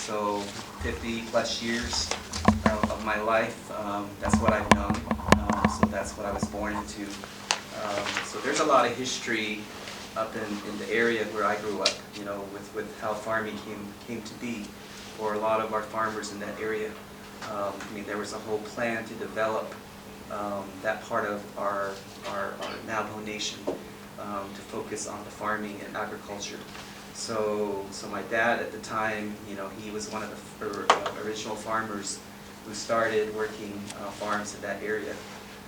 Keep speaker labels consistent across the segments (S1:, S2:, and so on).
S1: So 50 plus years of my life, that's what I've known. So that's what I was born into. So there's a lot of history up in the area where I grew up, you know, with how farming came to be for a lot of our farmers in that area. I mean, there was a whole plan to develop that part of our Navajo Nation to focus on the farming and agriculture. So my dad at the time, you know, he was one of the original farmers who started working farms in that area.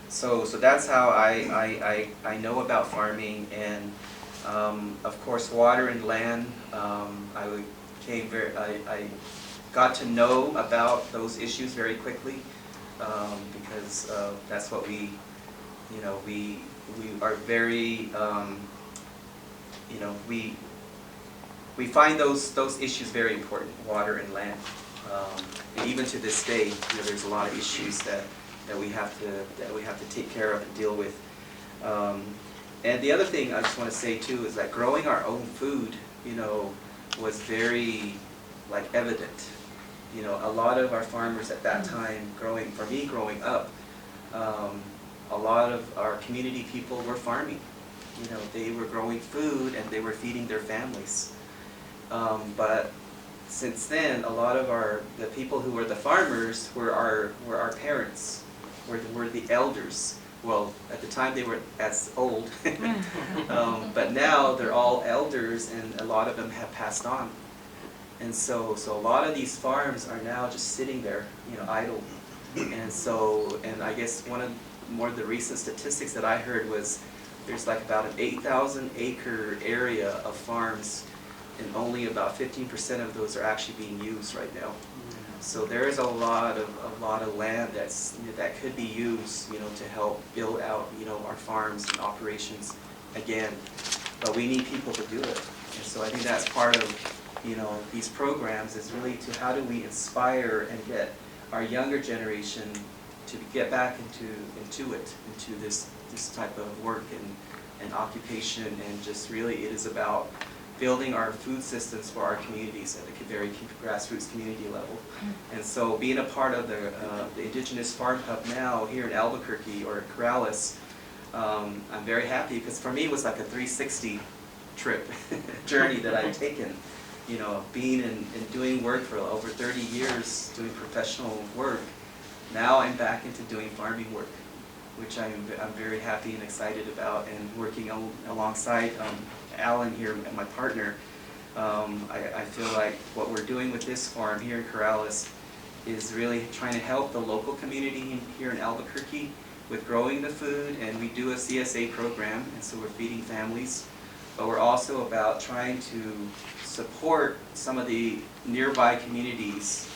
S1: So that's how I know about farming, and of course water and land. I got to know about those issues very quickly because that's what we are very we find those issues very important, water and land, and even to this day, you know, there's a lot of issues that we have to take care of and deal with. And the other thing I just want to say too is that growing our own food, you know, was very evident. You know, a lot of our farmers at that time, growing up, a lot of our community people were farming. You know, they were growing food and they were feeding their families. But since then, a lot of the people who were the farmers were our parents, were the elders. Well, at the time they were as old, but now they're all elders, and a lot of them have passed on. And so a lot of these farms are now just sitting there, you know, idle. And I guess more of the recent statistics that I heard was there's like about an 8,000 acre area of farms, and only about 15% of those are actually being used right now. So there is a lot of land that could be used, you know, to help build out, you know, our farms and operations again. But we need people to do it. And so I think that's part of, you know, these programs, is really to how do we inspire and get our younger generation to get back into this type of work and occupation, and just really it is about building our food systems for our communities at the very grassroots community level. And so being a part of the Indigenous Farm Hub now here in Albuquerque or Corrales, I'm very happy, because for me it was like a 360 trip journey that I've taken. You know, being and doing work for over 30 years, doing professional work. Now I'm back into doing farming work, which I'm very happy and excited about, and working alongside Alan here, my partner. I feel like what we're doing with this farm here in Corrales is really trying to help the local community here in Albuquerque with growing the food, and we do a CSA program, and so we're feeding families. But we're also about trying to support some of the nearby communities,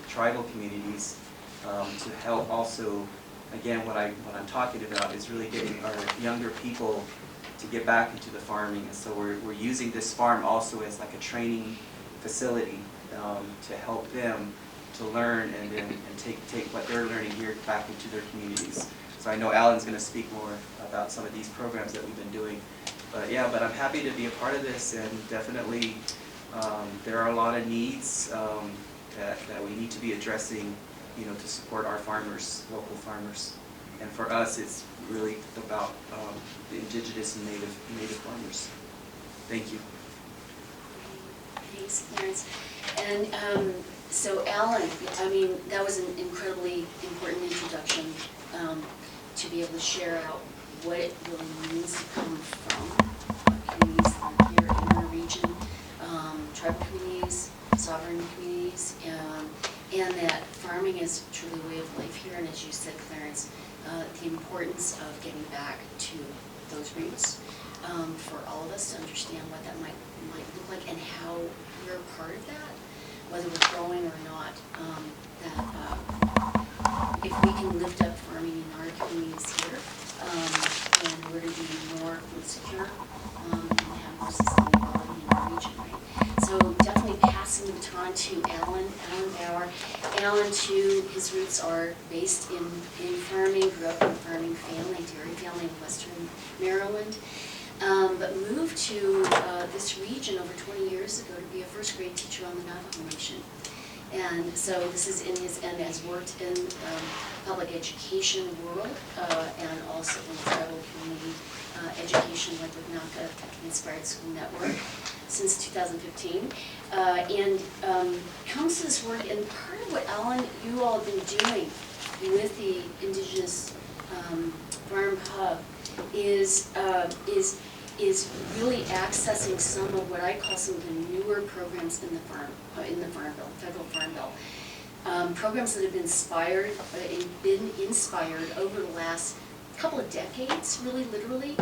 S1: tribal communities, to help also, again, what I'm talking about is really getting our younger people to get back into the farming. And so we're using this farm also as like a training facility to help them to learn and take what they're learning here back into their communities. So I know Alan's going to speak more about some of these programs that we've been doing. But yeah, but I'm happy to be a part of this, and definitely there are a lot of needs that we need to be addressing, you know, to support our farmers, local farmers. And for us, it's really about the indigenous and native farmers. Thank you.
S2: Thanks, Clarence. And so Alan, I mean, that was an incredibly important introduction to be able to share out what it really means to come from communities here in our region, tribal communities, sovereign communities, and that farming is truly a way of life here. And as you said, Clarence, the importance of getting back to those roots for all of us to understand what that might look like and how we're part of that, whether we're growing or not. If we can lift up farming in our communities here, and we're going to be more food secure and have more sustainability in our region, right? So definitely passing the baton to Alan Brauer. Alan, too, his roots are based in farming, grew up in a farming family, dairy family in Western Maryland, but moved to this region over 20 years ago to be a first grade teacher on the Navajo Nation. And so this is in his, and has worked in public education world and also in tribal community education, like with NACA Inspired School Network, since 2015. And comes to this work, and part of what, Alan, you all have been doing with the Indigenous Farm Hub is really accessing some of what I call some of the newer programs in the Farm Bill, Federal Farm Bill. Programs that have been inspired over the last couple of decades, really literally,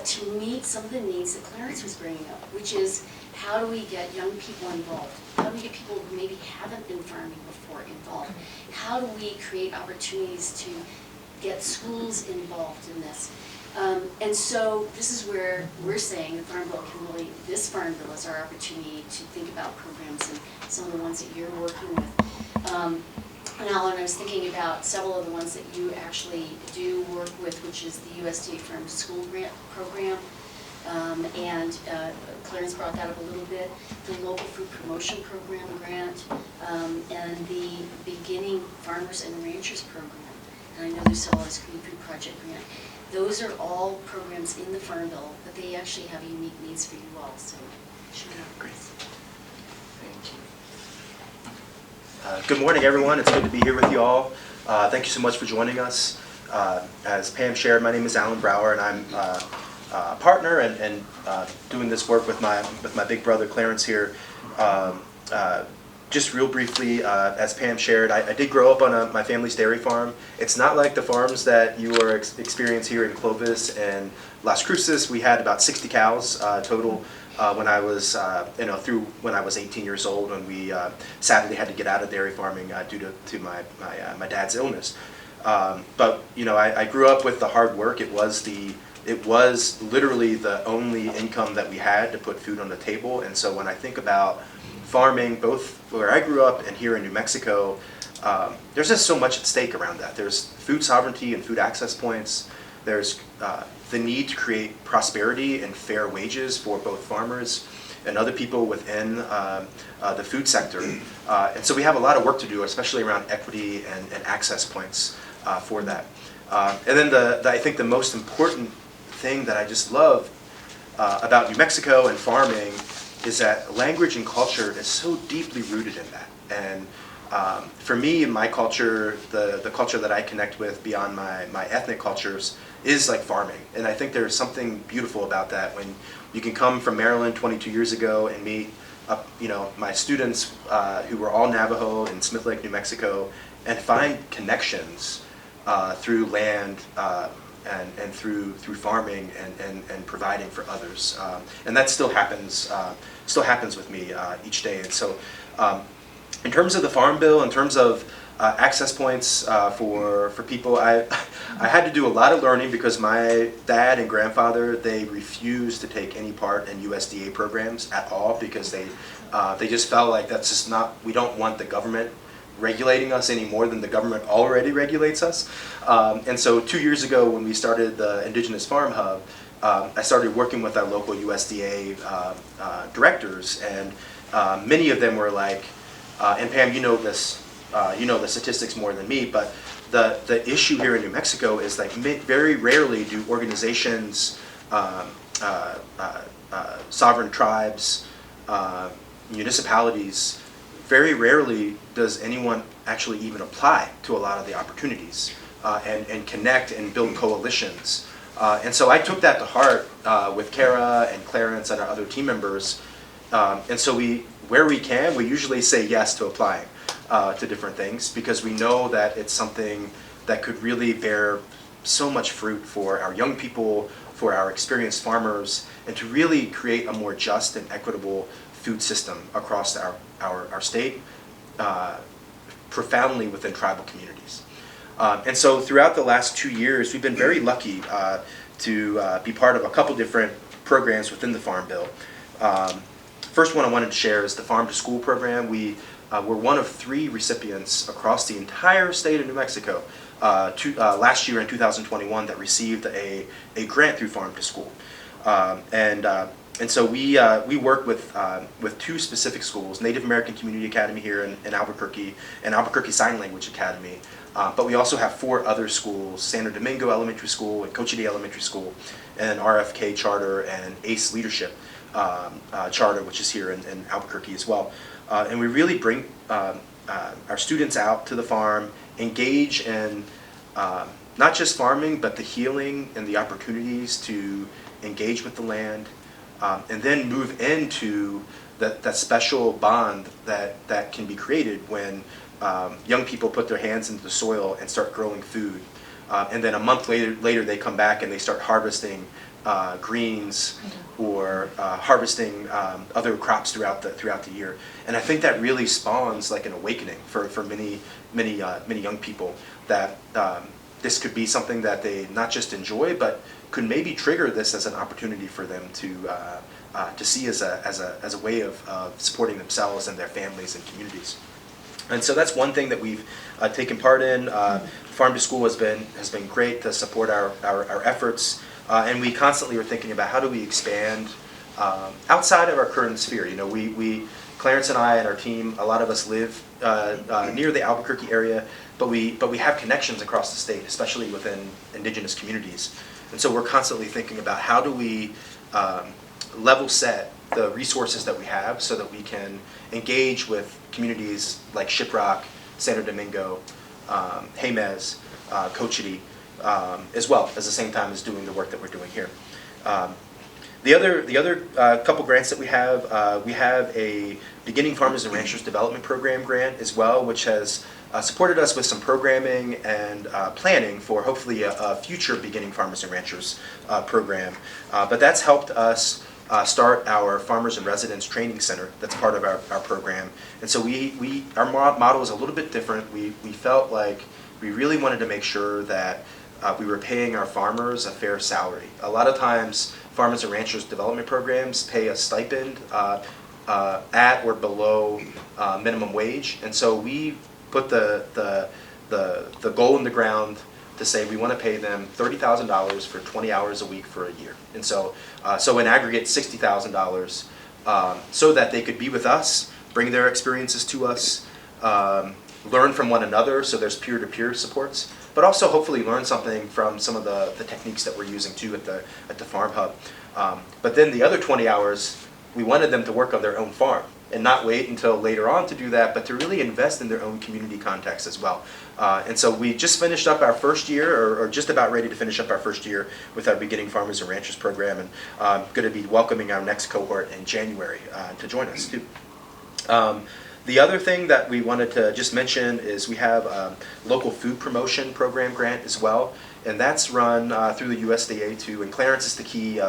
S2: to meet some of the needs that Clarence was bringing up, which is how do we get young people involved? How do we get people who maybe haven't been farming before involved? How do we create opportunities to get schools involved in this? And so this is where we're saying the Farm Bill can really, this Farm Bill is our opportunity to think about programs and some of the ones that you're working with. And Alan, I was thinking about several of the ones that you actually do work with, which is the USDA Farm to School Grant Program. And Clarence brought that up a little bit, the Local Food Promotion Program grant, and the Beginning Farmers and Ranchers Program. And I know there's several as Green Food Project grant. Those are all programs in the Farm Bill, but they actually have unique needs for you all, so sure.
S3: Great. Thank you. Good morning, everyone. It's good to be here with you all. Thank you so much for joining us. As Pam shared, my name is Alan Brauer, and I'm a partner and doing this work with my big brother Clarence here. Just real briefly, as Pam shared, I did grow up on my family's dairy farm. It's not like the farms that you are experiencing here in Clovis and Las Cruces. We had about 60 cows total when I was, through when I was 18 years old, and we sadly had to get out of dairy farming due to my dad's illness. But I grew up with the hard work. It was literally the only income that we had to put food on the table. And so when I think about farming, both where I grew up and here in New Mexico, there's just so much at stake around that. There's food sovereignty and food access points. There's the need to create prosperity and fair wages for both farmers and other people within the food sector. And so we have a lot of work to do, especially around equity and access points for that. And then I think the most important thing that I just love about New Mexico and farming is that language and culture is so deeply rooted in that. And for me, my culture, the culture that I connect with beyond my ethnic cultures is like farming. And I think there's something beautiful about that when you can come from Maryland 22 years ago and meet my students who were all Navajo in Smith Lake, New Mexico, and find connections through land and through farming and providing for others, and that still happens with me each day. And so, in terms of the Farm Bill, in terms of access points for people, I had to do a lot of learning because my dad and grandfather, they refused to take any part in USDA programs at all because they just felt like that's just not, we don't want the government regulating us any more than the government already regulates us. And so 2 years ago when we started the Indigenous Farm Hub, I started working with our local USDA directors, and many of them were like, and Pam, you know this, you know the statistics more than me, but the issue here in New Mexico is like very rarely do organizations, sovereign tribes, municipalities, very rarely does anyone actually even apply to a lot of the opportunities and connect and build coalitions. And so I took that to heart with Kara and Clarence and our other team members. And so where we can, we usually say yes to applying to different things because we know that it's something that could really bear so much fruit for our young people, for our experienced farmers, and to really create a more just and equitable food system across our state, profoundly within tribal communities. And so throughout the last 2 years, we've been very lucky to be part of a couple different programs within the Farm Bill. First one I wanted to share is the Farm to School program. We were one of 3 recipients across the entire state of New Mexico last year in 2021 that received a grant through Farm to School. And so we work with two specific schools, Native American Community Academy here in Albuquerque, and Albuquerque Sign Language Academy. But we also have 4 other schools, Santo Domingo Elementary School and Cochiti Elementary School, and RFK Charter and ACE Leadership Charter, which is here in Albuquerque as well. And we really bring our students out to the farm, engage in not just farming, but the healing and the opportunities to engage with the land, and then move into that special bond that can be created when young people put their hands into the soil and start growing food. And then a month later they come back and they start harvesting greens or harvesting other crops throughout the year. And I think that really spawns like an awakening for many young people that this could be something that they not just enjoy, but could maybe trigger this as an opportunity for them to see as a way of supporting themselves and their families and communities. And so that's one thing that we've taken part in. Farm to School has been great to support our efforts, and we constantly are thinking about how do we expand outside of our current sphere. You know, we Clarence and I and our team, a lot of us live near the Albuquerque area, but we have connections across the state, especially within Indigenous communities. And so we're constantly thinking about how do we level set the resources that we have so that we can engage with communities like Shiprock, Santo Domingo, Jemez, Cochiti, as well, at the same time as doing the work that we're doing here. The other couple grants that we have a Beginning Farmers and Ranchers Development Program grant as well, which has supported us with some programming and planning for hopefully a future Beginning Farmers and Ranchers program. But that's helped us start our Farmers and Residents Training Center that's part of our program. And so our model is a little bit different. We felt like we really wanted to make sure that we were paying our farmers a fair salary. A lot of times Farmers and Ranchers development programs pay a stipend at or below minimum wage. And so we put the goal in the ground to say we want to pay them $30,000 for 20 hours a week for a year. And so in aggregate $60,000 so that they could be with us, bring their experiences to us, learn from one another, so there's peer-to-peer supports, but also hopefully learn something from some of the techniques that we're using too at the Farm Hub. But then the other 20 hours, we wanted them to work on their own farm and not wait until later on to do that, but to really invest in their own community context as well. And so we just finished up our first year, or just about ready to finish up our first year with our Beginning Farmers and Ranchers program, and going to be welcoming our next cohort in January to join us too. The other thing that we wanted to just mention is we have a local food promotion program grant as well, and that's run through the USDA too, and Clarence is the key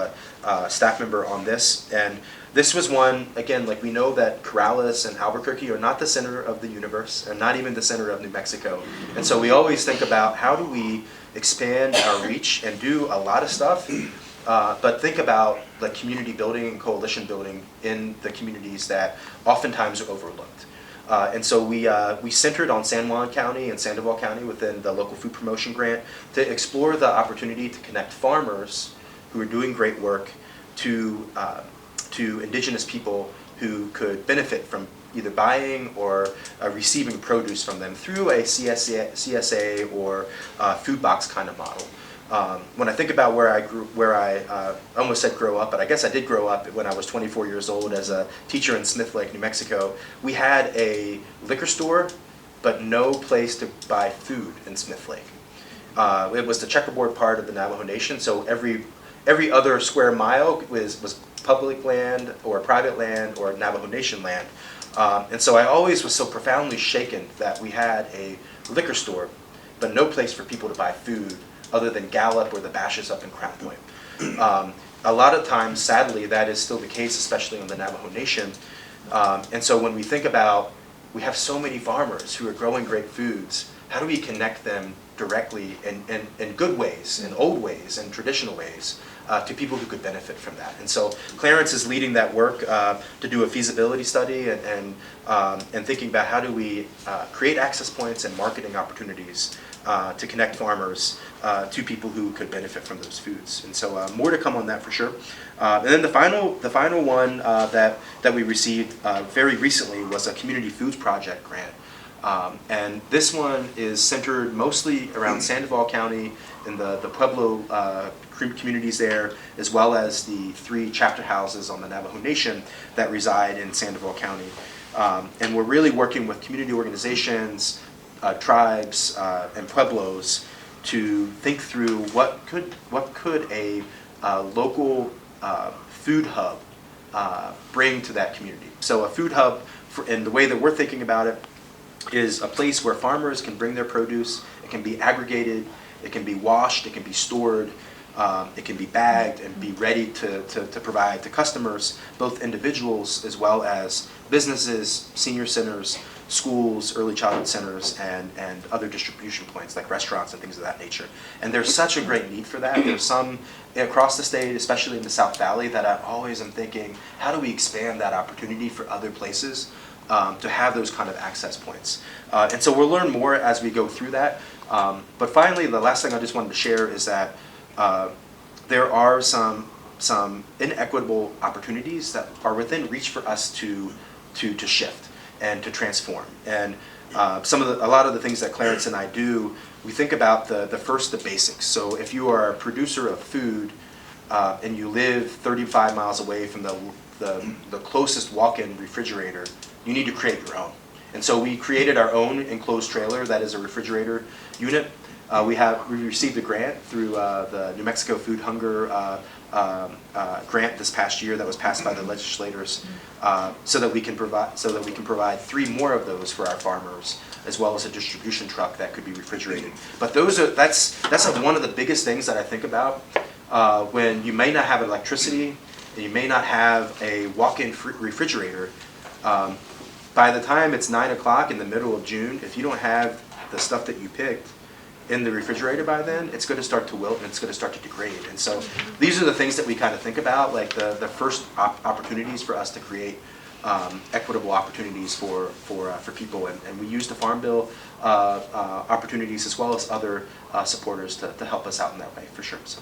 S3: staff member on this. And this was one, again, like we know that Corrales and Albuquerque are not the center of the universe and not even the center of New Mexico. And so we always think about how do we expand our reach and do a lot of stuff, but think about like community building and coalition building in the communities that oftentimes are overlooked. And so we centered on San Juan County and Sandoval County within the local food promotion grant to explore the opportunity to connect farmers who are doing great work to Indigenous people who could benefit from either buying or receiving produce from them through a CSA or food box kind of model. When I think about where I almost said grow up, but I guess I did grow up when I was 24 years old as a teacher in Smith Lake, New Mexico. We had a liquor store, but no place to buy food in Smith Lake. It was the checkerboard part of the Navajo Nation, so every other square mile was public land or private land or Navajo Nation land. And so I always was so profoundly shaken that we had a liquor store, but no place for people to buy food other than Gallup or the Bashes up in Crown Point. A lot of times, sadly, that is still the case, especially in the Navajo Nation. And so when we think about, we have so many farmers who are growing great foods, how do we connect them directly in good ways, in old ways, and traditional ways, to people who could benefit from that? And so Clarence is leading that work to do a feasibility study and thinking about how do we create access points and marketing opportunities to connect farmers to people who could benefit from those foods. And so more to come on that for sure. And then the final one that we received very recently was a Community Foods Project grant. And this one is centered mostly around Sandoval County and the Pueblo communities there, as well as the 3 chapter houses on the Navajo Nation that reside in Sandoval County. And we're really working with community organizations, tribes, and pueblos to think through what could a local food hub bring to that community. So a food hub, and the way that we're thinking about it, is a place where farmers can bring their produce. It can be aggregated, it can be washed, it can be stored, it can be bagged and be ready to provide to customers, both individuals as well as businesses, senior centers, schools, early childhood centers, and other distribution points like restaurants and things of that nature. And there's such a great need for that. There's some across the state, especially in the South Valley, that I always am thinking, how do we expand that opportunity for other places to have those kind of access points? And so we'll learn more as we go through that. But finally, the last thing I just wanted to share is that there are some inequitable opportunities that are within reach for us to shift and to transform. And a lot of the things that Clarence and I do, we think about the basics. So if you are a producer of food and you live 35 miles away from the closest walk-in refrigerator, you need to create your own. And so we created our own enclosed trailer that is a refrigerator unit. We received a grant through the New Mexico Food Hunger grant this past year that was passed by the legislators, so that we can provide 3 more of those for our farmers, as well as a distribution truck that could be refrigerated. But that's one of the biggest things that I think about when you may not have electricity and you may not have a walk-in refrigerator. By the time it's 9 o'clock in the middle of June, if you don't have the stuff that you picked in the refrigerator by then, it's going to start to wilt and it's going to start to degrade. And so these are the things that we kind of think about, like the first opportunities for us to create equitable opportunities for people. And we use the Farm Bill opportunities as well as other supporters to help us out in that way, for sure. So.